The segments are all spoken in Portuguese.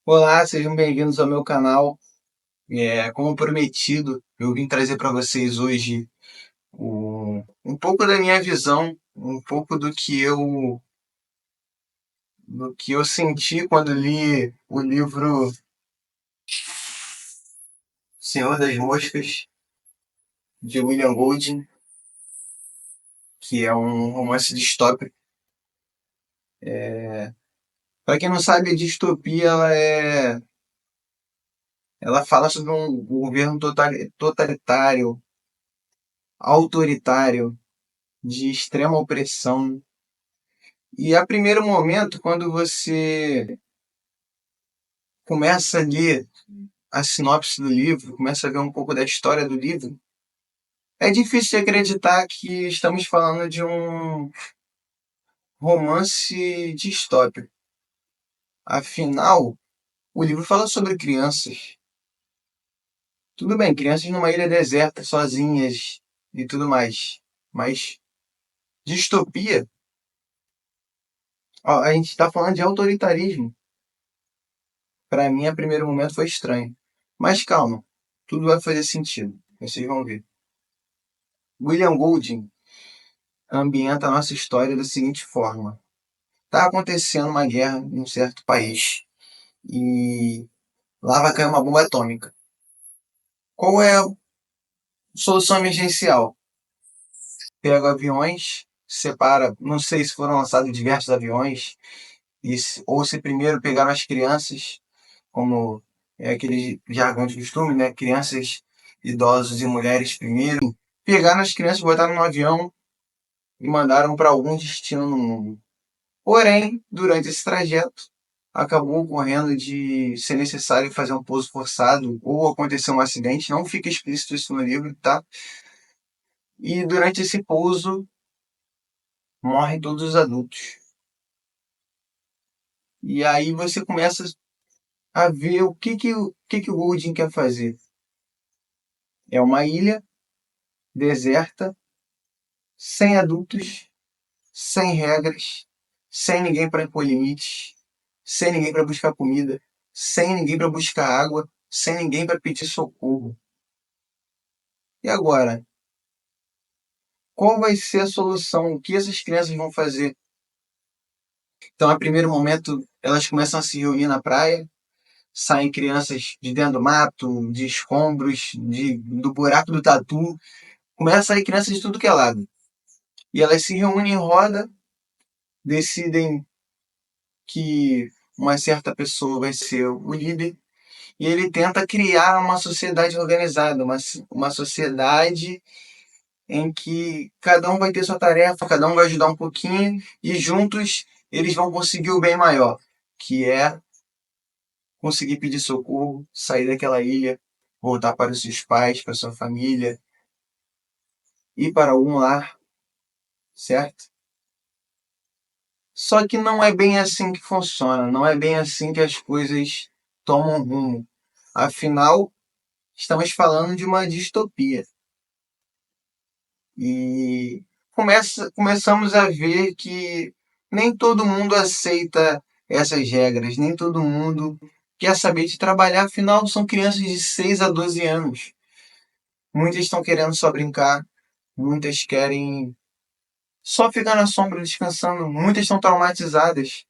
Olá, sejam bem-vindos ao meu canal. Como prometido, eu vim trazer para vocês hoje um pouco da minha visão, um pouco do que eu senti quando li o livro Senhor das Moscas, de William Golding, que é um romance distópico. Para quem não sabe, a distopia ela fala sobre um governo totalitário, autoritário, de extrema opressão. E a primeiro momento, quando você começa a ler a sinopse do livro, começa a ver um pouco da história do livro, é difícil de acreditar que estamos falando de um romance distópico. Afinal, o livro fala sobre crianças. Tudo bem, crianças numa ilha deserta, sozinhas e tudo mais. Mas distopia, ó, a gente está falando de autoritarismo. Para mim, a primeiro momento foi estranho. Mas calma, tudo vai fazer sentido. Vocês vão ver. William Golding ambienta a nossa história da seguinte forma: está acontecendo uma guerra em um certo país e lá vai cair uma bomba atômica. Qual é a solução emergencial? Pega aviões, separa, não sei se foram lançados diversos aviões, ou se primeiro pegaram as crianças, como é aquele jargão de costume, né? Crianças, idosos e mulheres primeiro. Pegaram as crianças, botaram no avião e mandaram para algum destino no mundo. Porém, durante esse trajeto, acabou ocorrendo de ser necessário fazer um pouso forçado ou acontecer um acidente, não fica explícito isso no livro, tá? E durante esse pouso, morrem todos os adultos. E aí você começa a ver o que o Golding quer fazer. É uma ilha deserta, sem adultos, sem regras, sem ninguém para impor limites, sem ninguém para buscar comida, sem ninguém para buscar água, sem ninguém para pedir socorro. E agora? Qual vai ser a solução? O que essas crianças vão fazer? Então, a primeiro momento, elas começam a se reunir na praia, saem crianças de dentro do mato, de escombros, do buraco do tatu, começa a sair crianças de tudo que é lado. E elas se reúnem em roda, decidem que uma certa pessoa vai ser o líder, e ele tenta criar uma sociedade organizada, uma sociedade em que cada um vai ter sua tarefa, cada um vai ajudar um pouquinho e juntos eles vão conseguir o bem maior, que é conseguir pedir socorro, sair daquela ilha, voltar para os seus pais, para sua família, ir para algum lar, certo? Só que não é bem assim que funciona, não é bem assim que as coisas tomam rumo. Afinal, estamos falando de uma distopia. E começamos a ver que nem todo mundo aceita essas regras, nem todo mundo quer saber de trabalhar, afinal são crianças de 6 a 12 anos. Muitas estão querendo só brincar, muitas querem só ficar na sombra descansando, muitas estão traumatizadas.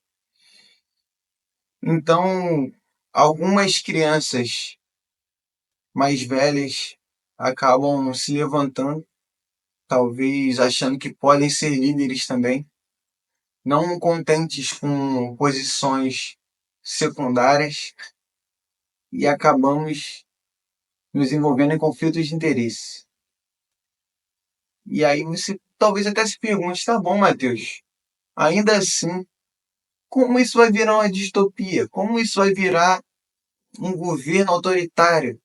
Então, algumas crianças mais velhas acabam se levantando, talvez achando que podem ser líderes também, não contentes com posições secundárias e acabamos nos envolvendo em conflitos de interesse. E aí você talvez até se pergunte, tá bom, Matheus, ainda assim, como isso vai virar uma distopia? Como isso vai virar um governo autoritário,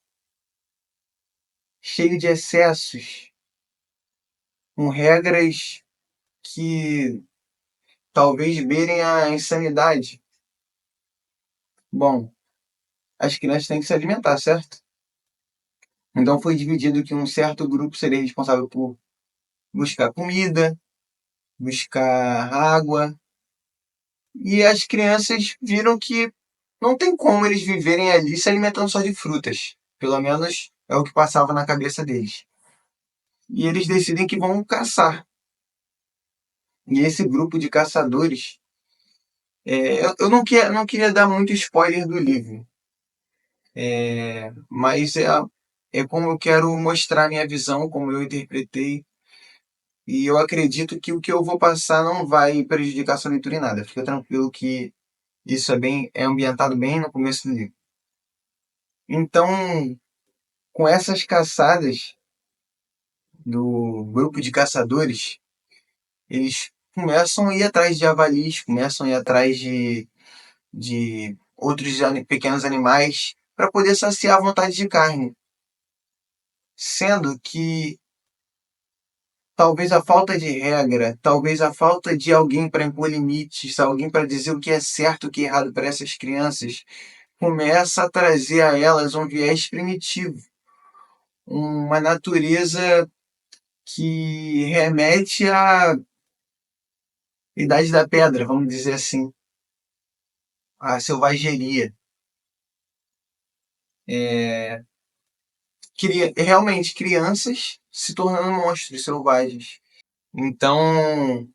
cheio de excessos, com regras que talvez beirem a insanidade? Bom, as crianças têm que se alimentar, certo? Então foi dividido que um certo grupo seria responsável por buscar comida, buscar água, e as crianças viram que não tem como eles viverem ali se alimentando só de frutas. Pelo menos é o que passava na cabeça deles. E eles decidem que vão caçar. E esse grupo de caçadores. Eu não queria dar muito spoiler do livro, mas é como eu quero mostrar a minha visão, como eu interpretei. E eu acredito que o que eu vou passar não vai prejudicar sua leitura em nada. Fica tranquilo que isso é ambientado bem no começo do livro. Então, com essas caçadas do grupo de caçadores, eles começam a ir atrás de javalis, começam a ir atrás de outros pequenos animais para poder saciar a vontade de carne. Sendo que talvez a falta de regra, talvez a falta de alguém para impor limites, alguém para dizer o que é certo e o que é errado para essas crianças, começa a trazer a elas um viés primitivo, uma natureza que remete à idade da pedra, vamos dizer assim, à selvageria. Realmente crianças se tornando monstros selvagens. Então,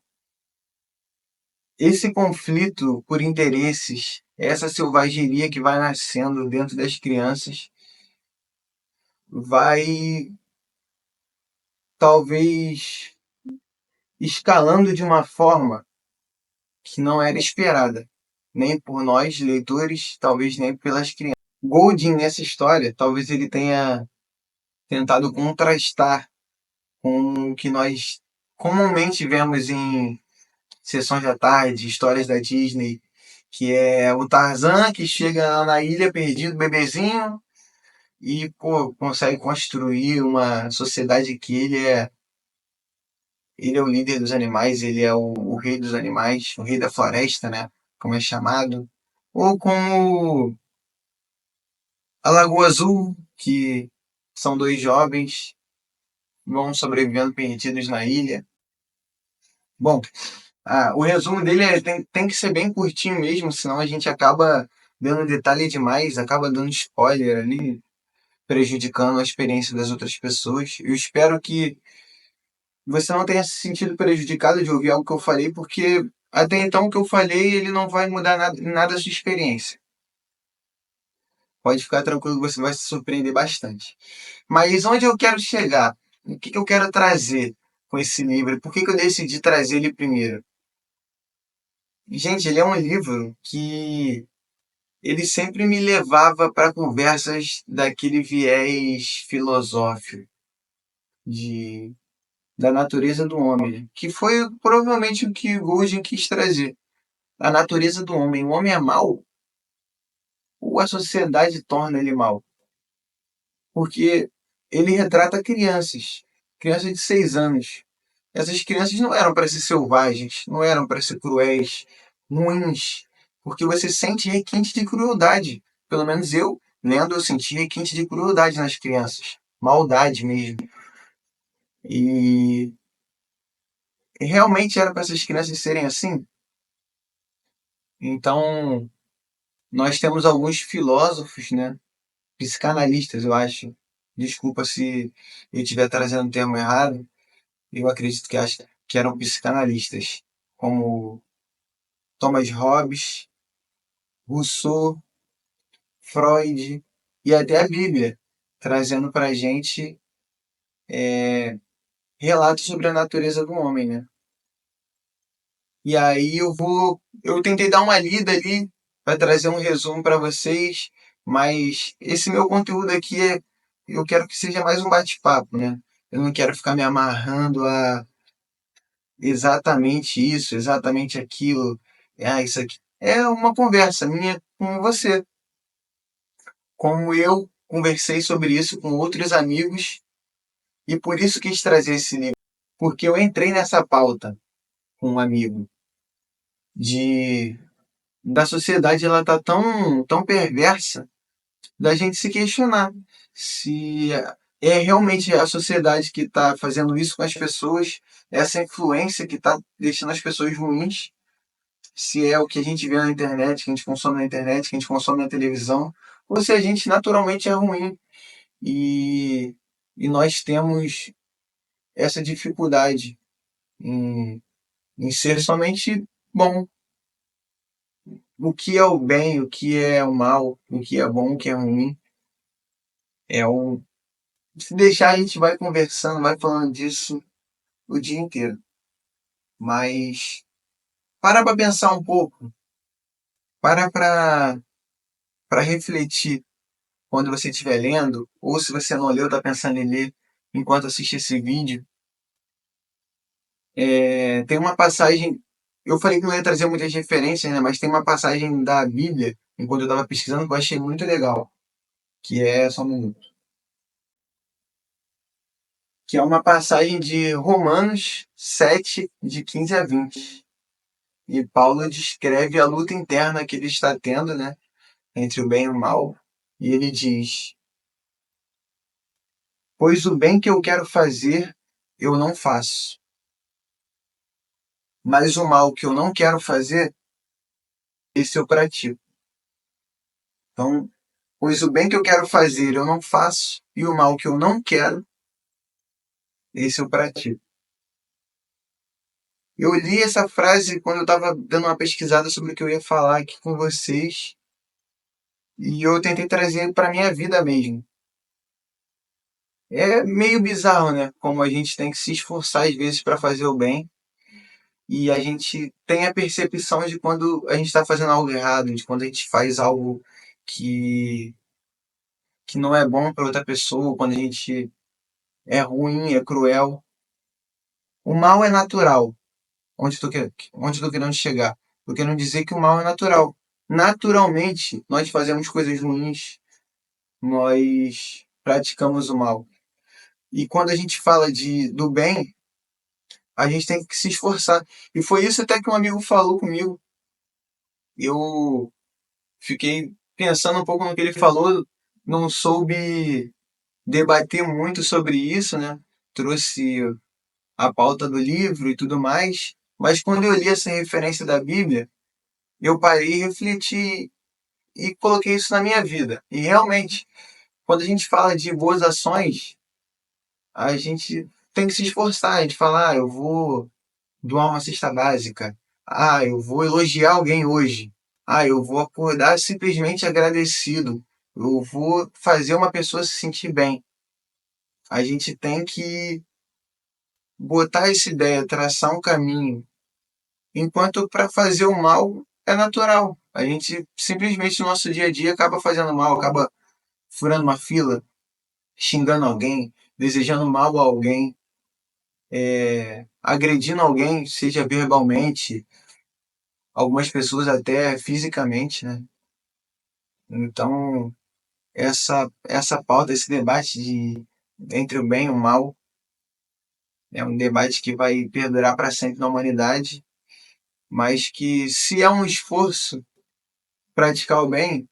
esse conflito por interesses, essa selvageria que vai nascendo dentro das crianças, vai talvez escalando de uma forma que não era esperada, nem por nós, leitores, talvez nem pelas crianças. Golding, nessa história, talvez ele tenha tentado contrastar com o que nós comumente vemos em sessões da tarde, histórias da Disney, que é o Tarzan que chega na ilha perdido, bebezinho, e pô, consegue construir uma sociedade que ele é o líder dos animais, ele é o rei dos animais, o rei da floresta, né? Como é chamado. Ou como a Lagoa Azul, que são dois jovens, vão sobrevivendo perdidos na ilha. Bom, o resumo dele tem que ser bem curtinho mesmo, senão a gente acaba dando detalhe demais, acaba dando spoiler ali, prejudicando a experiência das outras pessoas. Eu espero que você não tenha se sentido prejudicado de ouvir algo que eu falei, porque até então o que eu falei ele não vai mudar nada a sua experiência. Pode ficar tranquilo que você vai se surpreender bastante. Mas onde eu quero chegar? O que eu quero trazer com esse livro? Por que eu decidi trazer ele primeiro? Gente, ele é um livro que ele sempre me levava para conversas daquele viés filosófico de, da natureza do homem, que foi provavelmente o que Golding quis trazer. A natureza do homem. O homem é mau ou a sociedade torna ele mau? Porque ele retrata crianças, crianças de 6 anos. Essas crianças não eram para ser selvagens, não eram para ser cruéis, ruins, porque você sente requinte de crueldade. Pelo menos eu, lendo, eu senti requinte de crueldade nas crianças, maldade mesmo. E realmente era para essas crianças serem assim? Então, nós temos alguns filósofos, né, psicanalistas, eu acho. Desculpa se eu estiver trazendo um termo errado. Eu acredito que eram psicanalistas, como Thomas Hobbes, Rousseau, Freud e até a Bíblia, trazendo para a gente relatos sobre a natureza do homem, né? E aí eu tentei dar uma lida ali para trazer um resumo para vocês, mas esse meu conteúdo aqui eu quero que seja mais um bate-papo, né? Eu não quero ficar me amarrando a exatamente isso, exatamente aquilo, isso aqui. É uma conversa minha com você, como eu conversei sobre isso com outros amigos e por isso quis trazer esse livro, porque eu entrei nessa pauta com um amigo de da sociedade ela tá tão perversa da gente se questionar se é realmente a sociedade que está fazendo isso com as pessoas, essa influência que está deixando as pessoas ruins, se é o que a gente vê na internet, que a gente consome na internet, que a gente consome na televisão, ou se a gente naturalmente é ruim. E, e nós temos essa dificuldade em ser somente bom. O que é o bem, o que é o mal, o que é bom, o que é ruim. É um. Se deixar, a gente vai conversando, vai falando disso o dia inteiro. Mas para pensar um pouco, para refletir quando você estiver lendo, ou se você não leu, está pensando em ler enquanto assiste esse vídeo. Tem uma passagem, eu falei que não ia trazer muitas referências, né? Mas tem uma passagem da Bíblia, enquanto eu estava pesquisando, que eu achei muito legal, que é, só um minuto, que é uma passagem de Romanos 7, de 15 a 20. E Paulo descreve a luta interna que ele está tendo, né, entre o bem e o mal. E ele diz: pois o bem que eu quero fazer, eu não faço. Mas o mal que eu não quero fazer, esse eu pratico. Então, pois o bem que eu quero fazer, eu não faço. E o mal que eu não quero, esse eu pratico. Eu li essa frase quando eu estava dando uma pesquisada sobre o que eu ia falar aqui com vocês. E eu tentei trazer para minha vida mesmo. É meio bizarro, né? Como a gente tem que se esforçar às vezes para fazer o bem e a gente tem a percepção de quando a gente está fazendo algo errado, de quando a gente faz algo que, que não é bom para outra pessoa, quando a gente é ruim, é cruel. O mal é natural. Onde estou querendo chegar? Eu quero dizer que o mal é natural. Naturalmente, nós fazemos coisas ruins, nós praticamos o mal. E quando a gente fala do bem, a gente tem que se esforçar. E foi isso até que um amigo falou comigo. Eu fiquei pensando um pouco no que ele falou, não soube debater muito sobre isso, né? Trouxe a pauta do livro e tudo mais. Mas quando eu li essa referência da Bíblia, eu parei e refleti e coloquei isso na minha vida. E realmente, quando a gente fala de boas ações, a gente tem que se esforçar. A gente fala, eu vou doar uma cesta básica. Eu vou elogiar alguém hoje. Eu vou acordar simplesmente agradecido. Eu vou fazer uma pessoa se sentir bem. A gente tem que botar essa ideia, traçar um caminho. Enquanto para fazer o mal é natural. A gente simplesmente no nosso dia a dia acaba fazendo mal, acaba furando uma fila, xingando alguém, desejando mal a alguém, agredindo alguém, seja verbalmente, algumas pessoas até fisicamente, né? Então, essa pauta, esse debate entre o bem e o mal é um debate que vai perdurar para sempre na humanidade, mas que se é um esforço praticar o bem,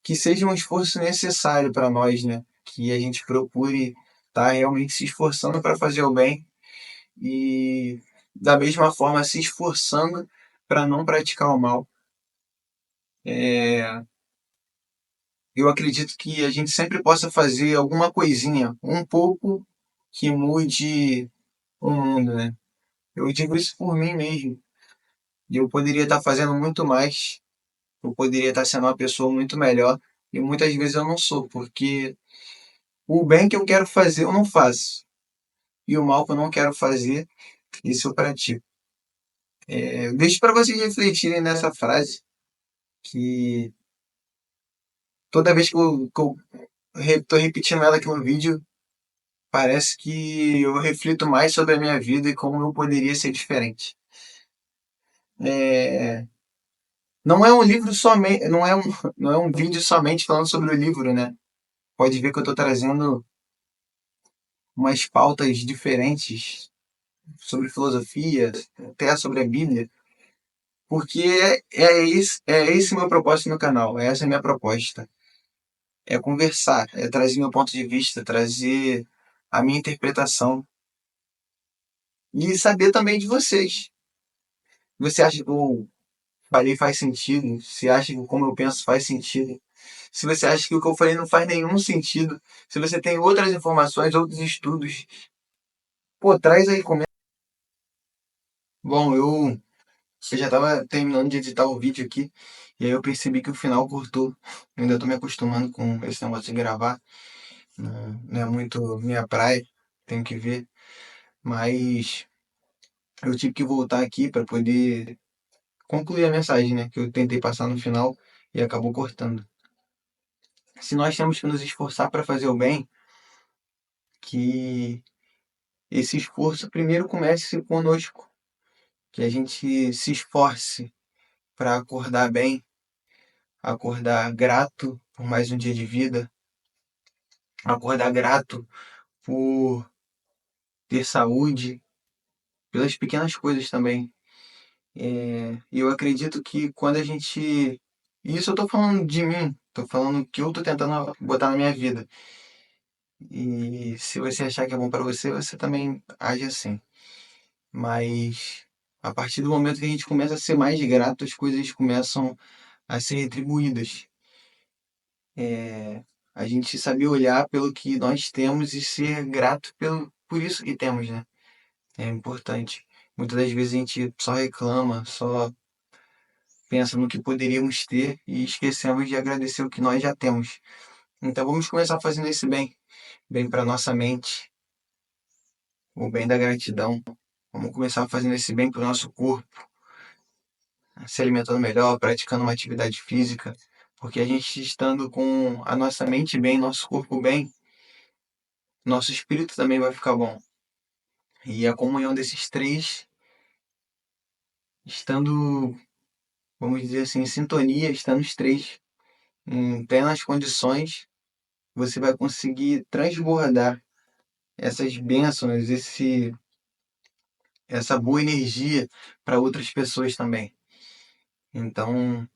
que seja um esforço necessário para nós, né? Que a gente procure estar realmente se esforçando para fazer o bem e da mesma forma se esforçando para não praticar o mal. Eu acredito que a gente sempre possa fazer alguma coisinha, um pouco que mude o mundo, né? Eu digo isso por mim mesmo. Eu poderia estar fazendo muito mais, eu poderia estar sendo uma pessoa muito melhor, e muitas vezes eu não sou, porque o bem que eu quero fazer eu não faço, e o mal que eu não quero fazer, isso eu pratico. Eu deixo para vocês refletirem nessa frase, que toda vez que eu tô repetindo ela aqui no vídeo, parece que eu reflito mais sobre a minha vida e como eu poderia ser diferente. É, não é um livro somente, não é um vídeo somente falando sobre o livro, né? Pode ver que eu estou trazendo umas pautas diferentes sobre filosofia, até sobre a Bíblia, porque é esse meu propósito no canal, essa é a minha proposta. É conversar, é trazer meu ponto de vista, trazer a minha interpretação e saber também de vocês. Você acha que eu falei faz sentido? Se acha que como eu penso faz sentido? Se você acha que o que eu falei não faz nenhum sentido? Se você tem outras informações, outros estudos, pô, traz aí, comenta. Bom, eu já tava terminando de editar o vídeo aqui, e aí eu percebi que o final cortou. Eu ainda tô me acostumando com esse negócio de gravar. Não é muito minha praia, tenho que ver. Mas eu tive que voltar aqui para poder concluir a mensagem, né? Que eu tentei passar no final e acabou cortando. Se nós temos que nos esforçar para fazer o bem, que esse esforço primeiro comece conosco, que a gente se esforce para acordar bem, acordar grato por mais um dia de vida, acordar grato por ter saúde, pelas pequenas coisas também. E eu acredito que quando a gente. E isso eu tô falando de mim, tô falando que eu tô tentando botar na minha vida. E se você achar que é bom para você, você também age assim. Mas a partir do momento que a gente começa a ser mais grato, as coisas começam a ser retribuídas. A gente saber olhar pelo que nós temos e ser grato por isso que temos, né? É importante. Muitas das vezes a gente só reclama, só pensa no que poderíamos ter e esquecemos de agradecer o que nós já temos. Então vamos começar fazendo esse bem, bem para nossa mente, o bem da gratidão. Vamos começar fazendo esse bem para o nosso corpo, se alimentando melhor, praticando uma atividade física, porque a gente estando com a nossa mente bem, nosso corpo bem, nosso espírito também vai ficar bom. E a comunhão desses três, estando, vamos dizer assim, em sintonia, estando os três em plenas condições, você vai conseguir transbordar essas bênçãos, essa boa energia para outras pessoas também. Então,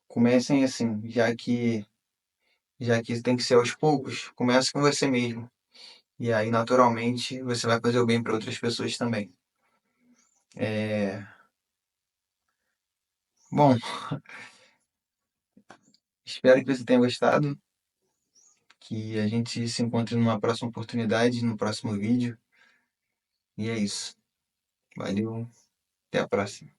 comecem assim, já que tem que ser aos poucos, comece com você mesmo. E aí, naturalmente, você vai fazer o bem para outras pessoas também. É... Bom, espero que você tenha gostado, que a gente se encontre numa próxima oportunidade, no próximo vídeo. E é isso. Valeu, até a próxima.